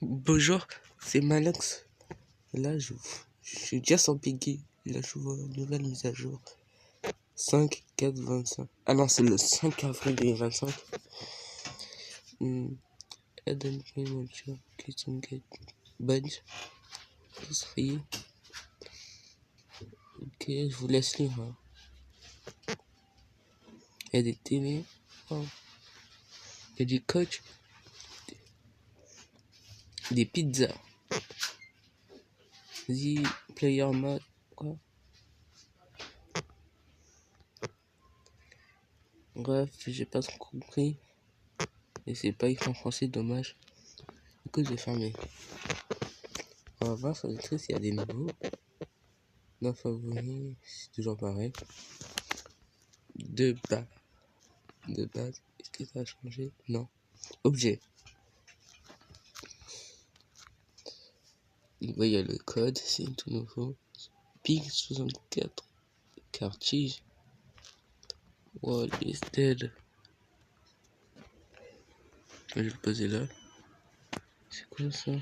Bonjour, c'est Malox. Là, je suis déjà sans piggy. Là, je vois une nouvelle mise à jour. 5.4.25. Ah non, c'est le 5 avril 2025. Adam Premature, Kitchen Gate, Badge, free. Ok, je vous laisse lire. Hein. Il y a des télés. Oh. Il y a des coachs. Des pizzas. The Player Mode. Quoi? Bref, j'ai pas trop compris. Et c'est pas écrit en français, dommage. Du coup, j'ai fermé. On va voir sur le truc s'il y a des nouveaux. Non, favoris, c'est toujours pareil. De base. Est-ce que ça a changé? Non. Objet. Vous voyez le code, c'est tout nouveau. Pig 64. Cartridge. Wall is dead. Je vais le poser là. C'est quoi ça?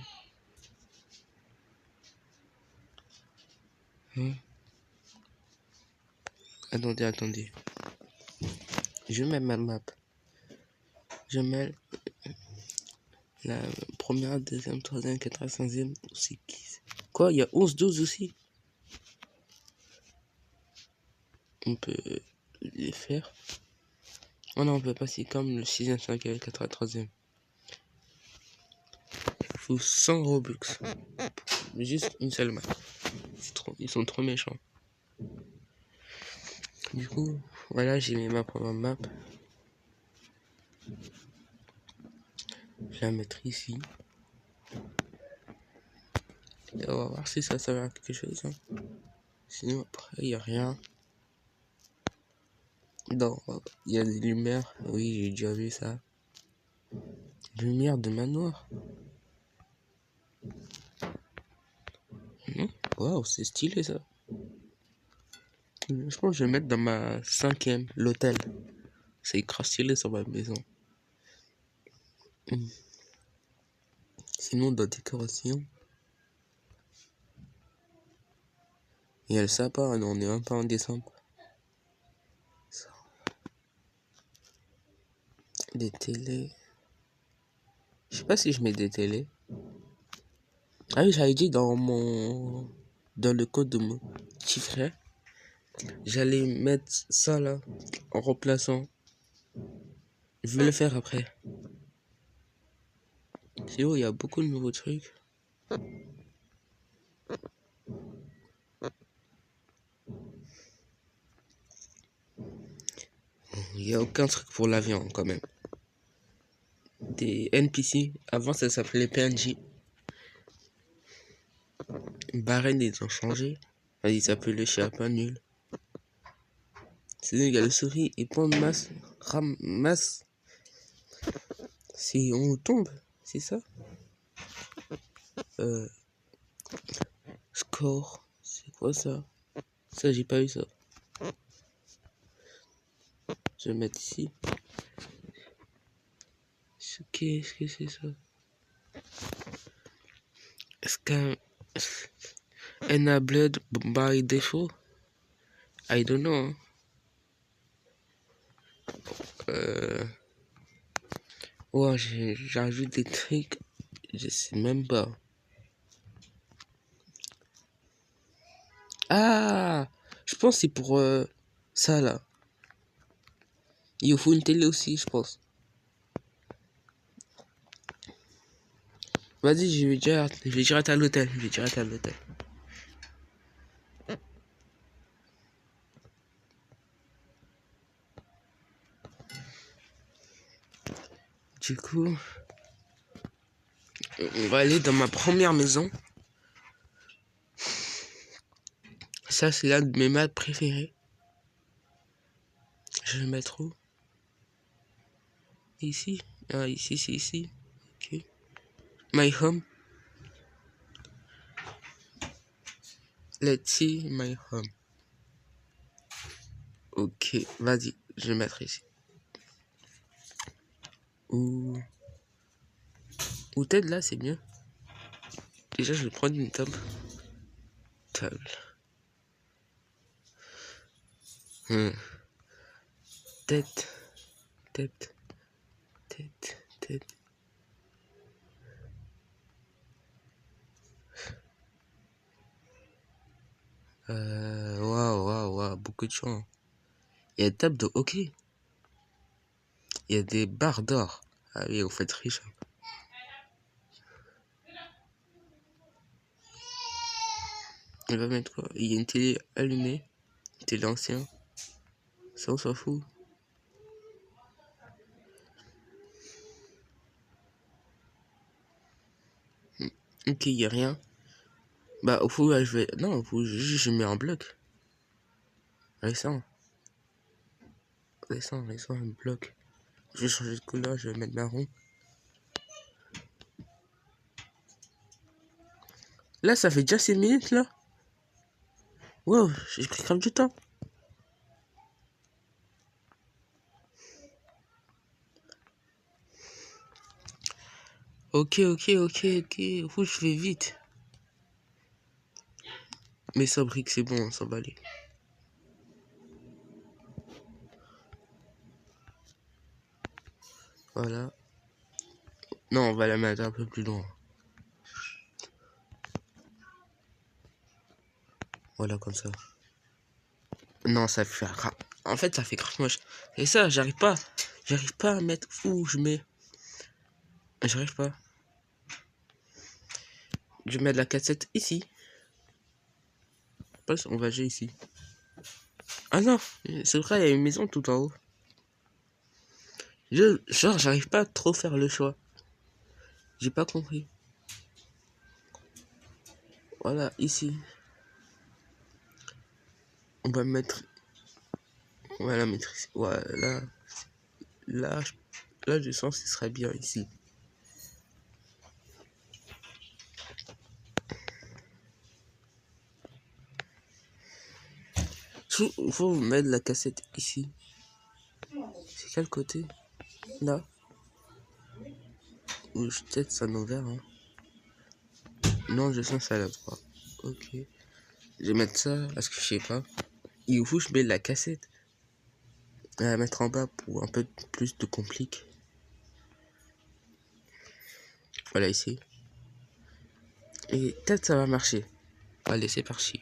Hein? Attendez. Je mets ma map. Je mets la première, deuxième, troisième, quatrième, cinquième. C'est qui? Quoi? Il y a 11-12 aussi? On peut les faire. Oh non, on peut pas, c'est comme le 6ème, 5ème, 4ème, 3ème. Il faut 100 Robux. Juste une seule map. Ils sont trop méchants. Du coup, voilà, j'ai mis ma première map. Je vais la mettre ici. Et on va voir si ça sert à quelque chose. Hein. Sinon, après, il n'y a rien. Non, il y a des lumières. Oui, j'ai déjà vu ça. Lumière de manoir. Waouh, c'est stylé ça. Je pense que je vais mettre dans ma 5ème, l'hôtel. C'est grave stylé sur ma maison. Sinon, dans décoration, il y a le sapin. Non, on est même pas en décembre. Des télés. Je sais pas si je mets des télés. Ah oui, j'avais dit dans le code de mon petit frère, j'allais mettre ça là en remplaçant. Je vais le faire après. C'est où il y a beaucoup de nouveaux trucs. Il n'y a aucun truc pour l'avion quand même. Des NPC, avant ça s'appelait PNJ. Bahreïn, ils ont changé. Enfin, ils s'appelaient Sherpa nul. Sinon, il y a le souris et point de masse. Ramasse. Si on tombe, c'est ça. Score. C'est quoi ça? Ça, j'ai pas eu ça. Je vais mettre ici. Qu'est-ce que c'est ça? Est-ce qu'un enabled by default? I don't know. Ouais, j'ajoute des trucs. Je sais même pas. Ah, je pense que c'est pour ça là. Il faut une télé aussi, je pense. Vas-y, je vais direct à l'hôtel. Du coup, on va aller dans ma première maison. Ça, c'est l'un de mes maps préférés. Je vais le mettre où? Ici. Ah, ici, c'est ici. Ok. My home. Let's see my home. Ok, vas-y, je vais mettre ici. Ou peut-être là, c'est mieux. Déjà, je vais prendre une table. Table. Tête. Tête. Tête. Tête. Waouh, beaucoup de chance. Il y a une table de hockey. Il y a des barres d'or. Ah oui, vous faites riche. On va mettre quoi? Il y a une télé allumée. Une télé ancienne. Ça, on s'en fout. Ok, il n'y a rien. Bah, au fond, là, je vais... Non, au fond, je mets un bloc. Récent. Un bloc. Je vais changer de couleur, je vais mettre marron. Là, ça fait déjà 6 minutes, là. Wow, j'ai pris grave du temps. Ok. Faut je fais vite. Mais ça brique, c'est bon, on s'en bat les. Voilà. Non, on va la mettre un peu plus loin. Voilà, comme ça. Non, ça fait... En fait, ça fait grave moche. Et ça, j'arrive pas à mettre où je mets. J'arrive pas. Je mets de la cassette ici. On va gérer ici. Ah non, c'est vrai, il y a une maison tout en haut. Genre, j'arrive pas à trop faire le choix. J'ai pas compris. Voilà, ici. On va mettre... On va la mettre ici. Voilà. Là, je sens que ce serait bien ici. Il faut mettre la cassette ici. C'est quel côté? Là. Ou peut-être ça l'envers. Hein. Non, je sens ça à la droite. Ok. Je vais mettre ça parce que je sais pas. Il faut que je mette la cassette. À la mettre en bas pour un peu plus de complique. Voilà ici. Et peut-être ça va marcher. Allez, c'est parti.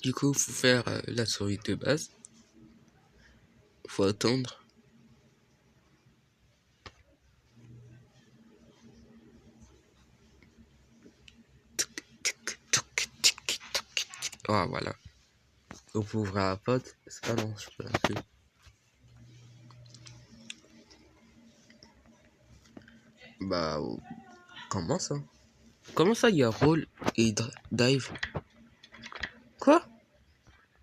Du coup, faut faire la souris de base. Faut attendre. Ah, voilà. Faut ouvrir la porte. C'est pas long, je peux la plus. Bah, comment ça? Comment ça, il y a roll et dive? Quoi?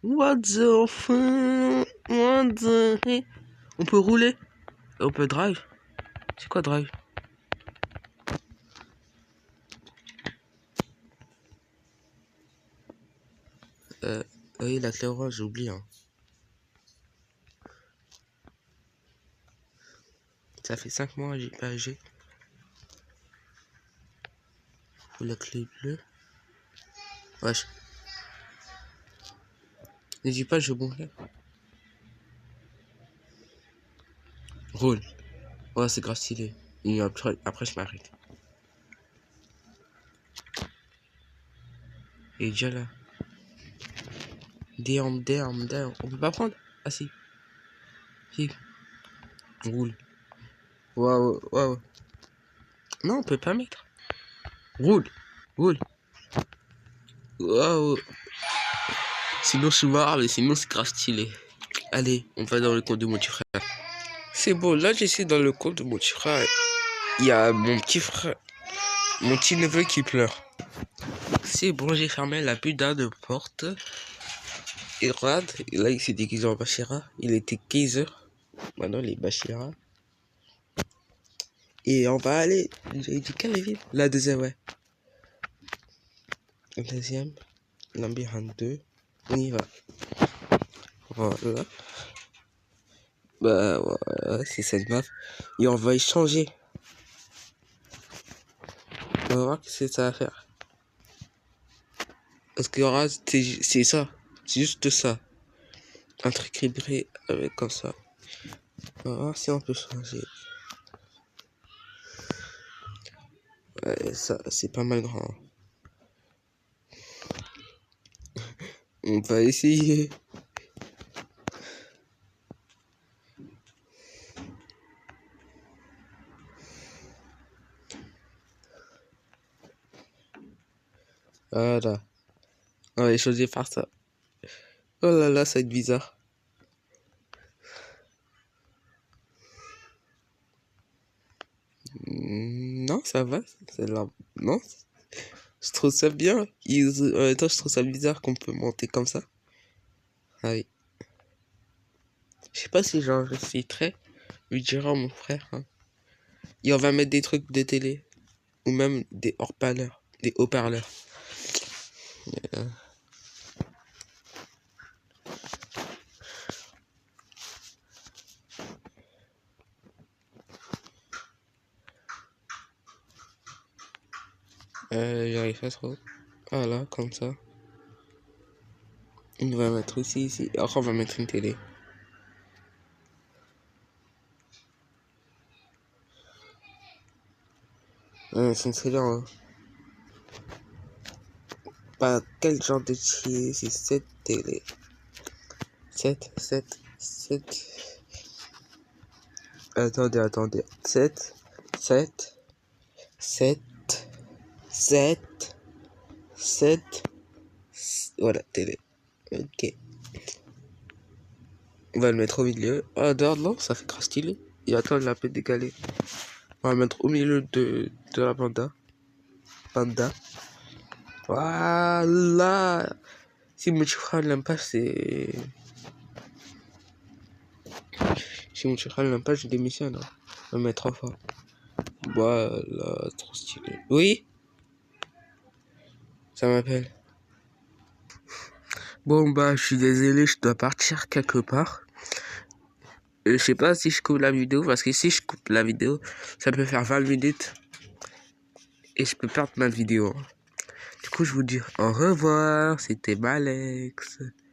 What the fuck? What the... On peut rouler? On peut drive? C'est quoi drive? Oui, la clé orange, j'ai oublié. Hein. Ça fait 5 mois, j'ai pas agi. Faut la clé bleue. Wesh. Ne dis pas, je bon là. Roule. Ouais, c'est grave stylé. Et après je m'arrête. Et déjà là. Damn. On peut pas prendre? Ah si. Si. Roule. Waouh. Non, on peut pas mettre. Roule. Waouh. Sinon je suis mort, mais sinon c'est grave stylé. Allez, on va dans le compte de mon petit frère. C'est bon, là je suis dans le compte de mon petit frère. Il y a mon petit frère, mon petit neveu qui pleure. C'est bon, j'ai fermé la putain de porte. Et regarde, là il s'est déguisé en Bachira. Il était 15h. Maintenant il est Bachira. Et on va aller. J'ai dit quelle ville? La deuxième, ouais. La deuxième. Labyrinthe 2. On y va. Voilà. Bah ouais, c'est cette map. Et on va échanger. On va voir ce que ça va faire. Parce qu'il y aura, c'est ça. C'est juste ça. Un truc équilibré avec comme ça. On va voir si on peut changer. Ouais, ça, c'est pas mal grand. On va essayer. Voilà. On va échanger par ça. Oh là là, ça va être bizarre. Non, ça va. C'est là. Non, je trouve ça bien. En même temps, je trouve ça bizarre qu'on peut monter comme ça. Ah oui. Je sais pas si j'enregistrerai. Je dirai à mon frère. Hein. Et on va mettre des trucs de télé. Ou même des haut-parleurs. Des haut-parleurs. J'arrive pas trop. Voilà, comme ça. On va mettre aussi ici. Et après, on va mettre une télé. C'est une télé en... Pas quel genre de télé, c'est cette télé. 7. Attendez. 7. Voilà, télé. Ok. On va le mettre au milieu. Ah, dehors, non, ça fait grave stylé. Et attends, il est un peu décalé. On va le mettre au milieu de la panda. Voilà. Si mon chiffre l'aime pas, c'est... Si mon chiffre l'aime pas, je démissionne. Hein. On va mettre 3 fois. Voilà, trop stylé. Oui? Ça m'appelle. Bon, bah, je suis désolé, je dois partir quelque part. Je sais pas si je coupe la vidéo, parce que si je coupe la vidéo, ça peut faire 20 minutes. Et je peux perdre ma vidéo. Du coup, je vous dis au revoir. C'était Malex.